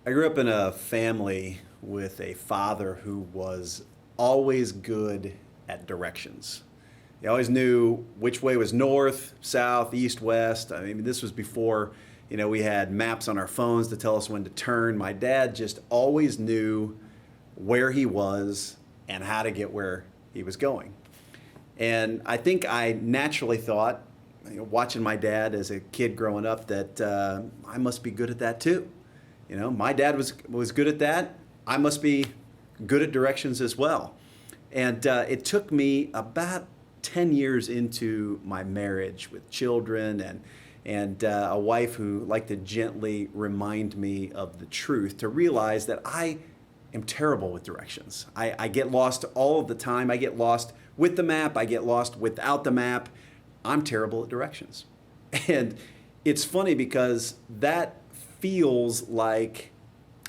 I grew up in a family with a father who was always good at directions. He always knew which way was north, south, east, west. I mean, this was before, we had maps on our phones to tell us when to turn. My dad just always knew where he was and how to get where he was going. And I think I naturally thought, watching my dad as a kid growing up, that I must be good at that too. My dad was good at that. I must be good at directions as well. And it took me about 10 years into my marriage with children and a wife who liked to gently remind me of the truth to realize that I am terrible with directions. I get lost all of the time. I get lost with the map. I get lost without the map. I'm terrible at directions. And it's funny because that feels like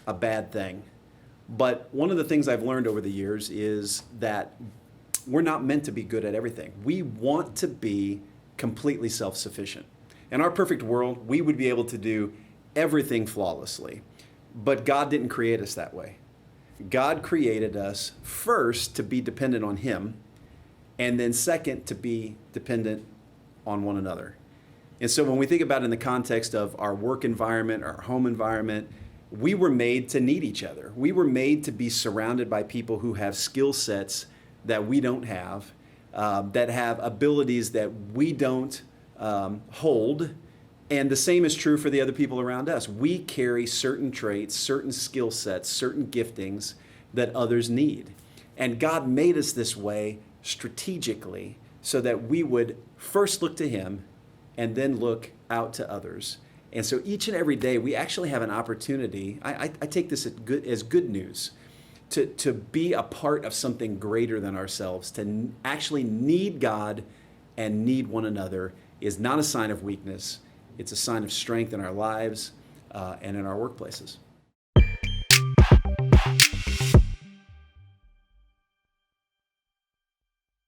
a bad thing. But one of the things I've learned over the years is that we're not meant to be good at everything. We want to be completely self-sufficient. In our perfect world, we would be able to do everything flawlessly. But God didn't create us that way. God created us first to be dependent on Him, and then second to be dependent on one another. And so when we think about it in the context of our work environment, our home environment, we were made to need each other. We were made to be surrounded by people who have skill sets that we don't have, that have abilities that we don't hold. And the same is true for the other people around us. We carry certain traits, certain skill sets, certain giftings that others need. And God made us this way strategically so that we would first look to Him and then look out to others. And so each and every day we actually have an opportunity. I take this as good news to be a part of something greater than ourselves, to actually need God and need one another is not a sign of weakness. It's a sign of strength in our lives and in our workplaces.